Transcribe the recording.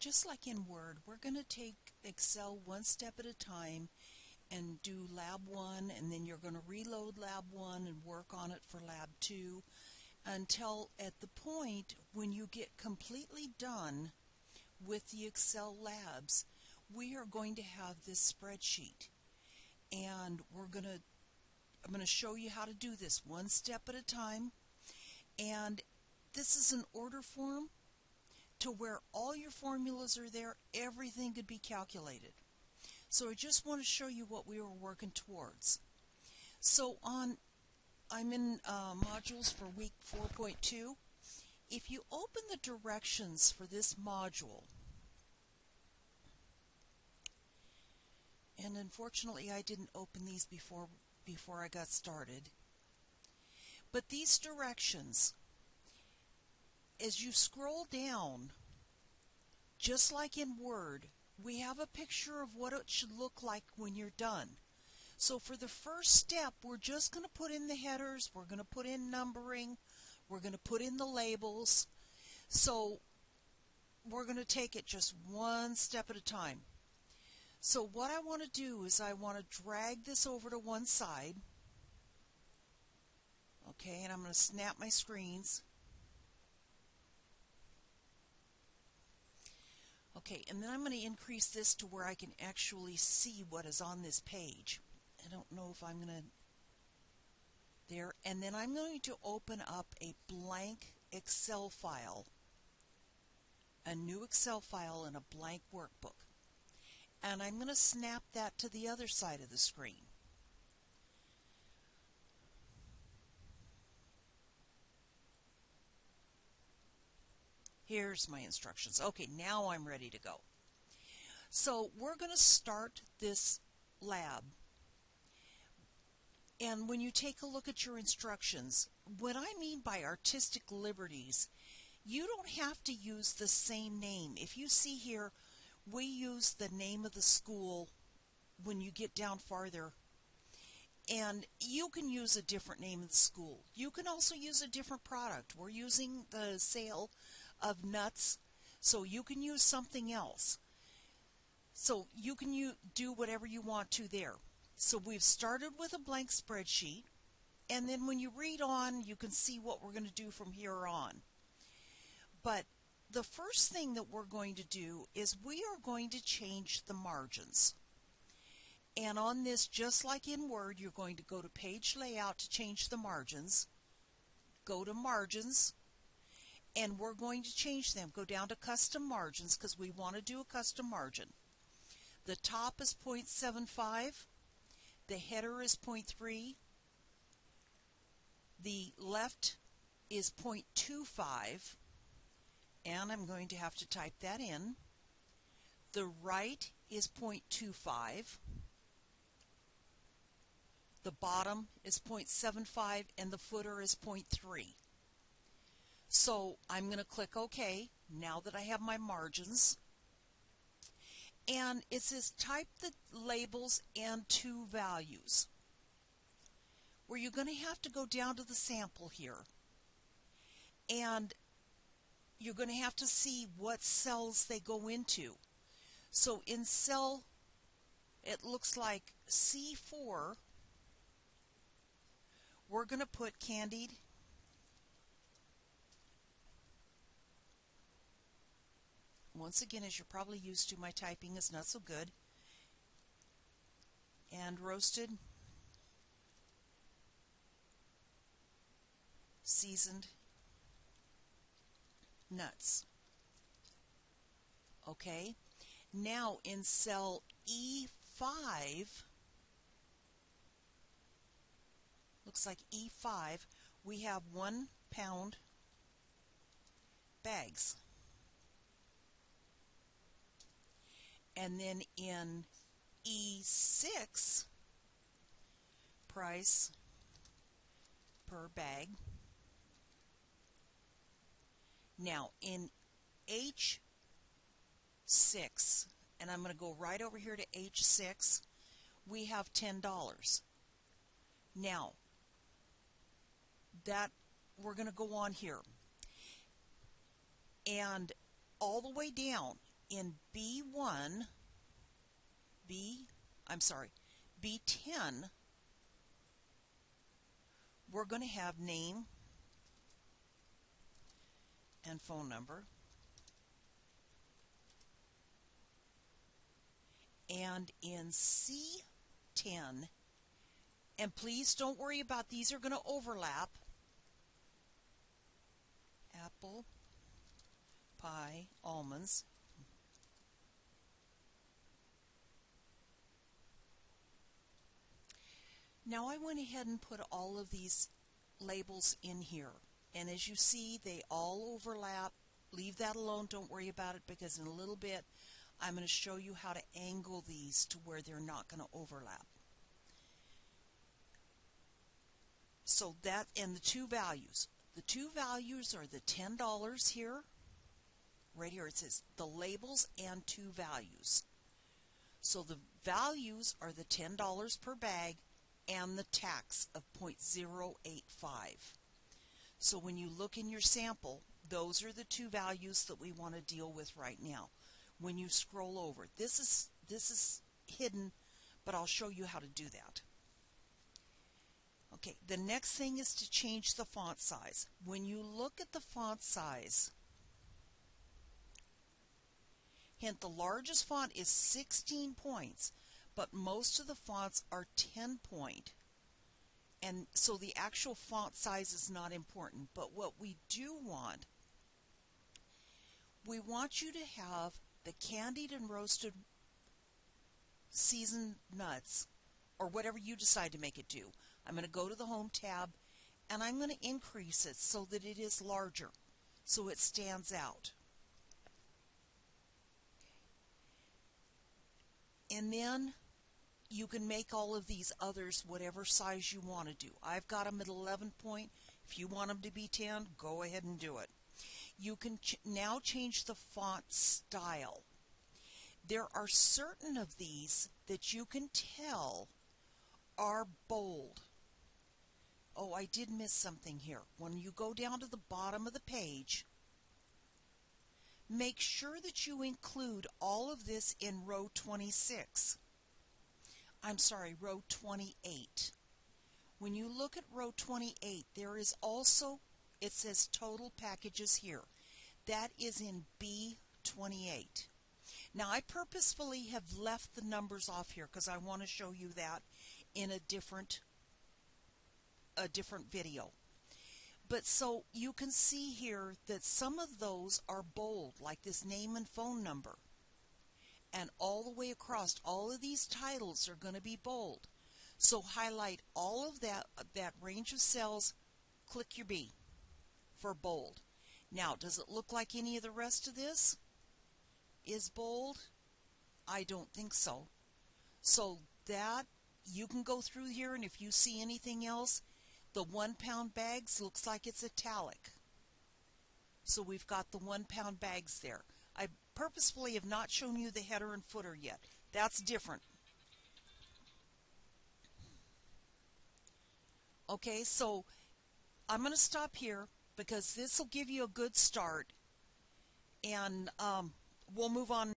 just like in Word, we're going to take Excel one step at a time and do Lab 1, and then you're going to reload Lab 1 and work on it for Lab 2 until at the point when you get completely done with the Excel labs, we are going to have this spreadsheet. And I'm going to show you how to do this one step at a time. And this is an order form to where all your formulas are there, everything could be calculated. So I just want to show you what we were working towards. So I'm in modules for week 4.2. If you open the directions for this module, and unfortunately I didn't open these before I got started, but these directions, as you scroll down, just like in Word, we have a picture of what it should look like when you're done. So for the first step, we're just going to put in the headers, we're going to put in numbering, we're going to put in the labels. So we're going to take it just one step at a time. So what I want to do is I want to drag this over to one side. Okay, and I'm going to snap my screens. Okay, and then I'm going to increase this to where I can actually see what is on this page. I don't know if I'm going to... There. And then I'm going to open up a blank Excel file. A new Excel file in a blank workbook. And I'm going to snap that to the other side of the screen. Here's my instructions. Okay, now I'm ready to go. So we're going to start this lab. And when you take a look at your instructions, what I mean by artistic liberties, you don't have to use the same name. If you see here, we use the name of the school when you get down farther. And you can use a different name of the school. You can also use a different product. We're using the sale of nuts, so you can use something else. So you can do whatever you want to there. So we've started with a blank spreadsheet, and then when you read on, you can see what we're going to do from here on. But the first thing that we're going to do is we are going to change the margins. And on this, just like in Word, you're going to go to Page Layout to change the margins. Go to Margins, and we're going to change them. Go down to Custom Margins because we want to do a custom margin. The top is 0.75. The header is 0.3. The left is 0.25. And I'm going to have to type that in. The right is 0.25. The bottom is 0.75 and the footer is 0.3. So I'm going to click OK now that I have my margins. And it says type the labels and two values. Where you're going to have to go down to the sample here. And you're going to have to see what cells they go into. So in cell, it looks like C4, we're going to put candied. Once again, as you're probably used to, my typing is not so good. And roasted, seasoned nuts. Okay, now in cell E5, looks like E5, we have 1 pound bags. And then in E6, price per bag. Now in H6, and I'm going to go right over here to H6, we have $10. Now, that we're going to go on here. And all the way down, in B1, B10, we're going to have name and phone number. And in C10, and please don't worry about these are going to overlap. Apple pie, almonds. Now I went ahead and put all of these labels in here. And as you see, they all overlap. Leave that alone. Don't worry about it, because in a little bit I'm going to show you how to angle these to where they're not going to overlap. So that, and the two values. The two values are the $10 here. Right here it says the labels and two values. So the values are the $10 per bag and the tax of 0.085. So when you look in your sample, those are the two values that we want to deal with right now. When you scroll over, this is hidden, but I'll show you how to do that. Okay, the next thing is to change the font size. When you look at the font size, hint, the largest font is 16 points, but most of the fonts are 10 point. And so the actual font size is not important. But what we do want, we want you to have the candied and roasted seasoned nuts, or whatever you decide to make it do. I'm going to go to the Home tab, and I'm going to increase it so that it is larger, so it stands out. And then you can make all of these others whatever size you want to do. I've got them at 11 point. If you want them to be 10, go ahead and do it. You can now change the font style. There are certain of these that you can tell are bold. Oh, I did miss something here. When you go down to the bottom of the page, make sure that you include all of this in row 26. I'm sorry, row 28. When you look at row 28, there is also, it says total packages here. That is in B28. Now I purposefully have left the numbers off here because I want to show you that in a different video. But so you can see here that some of those are bold, like this name and phone number. And all the way across, all of these titles are going to be bold. So highlight all of that range of cells, click your B for bold. Now, does it look like any of the rest of this is bold? I don't think so. So that, you can go through here, and if you see anything else, the 1 pound bags looks like it's italic. So we've got the 1 pound bags there. I purposefully have not shown you the header and footer yet. That's different. Okay, so I'm going to stop here because this will give you a good start, and we'll move on.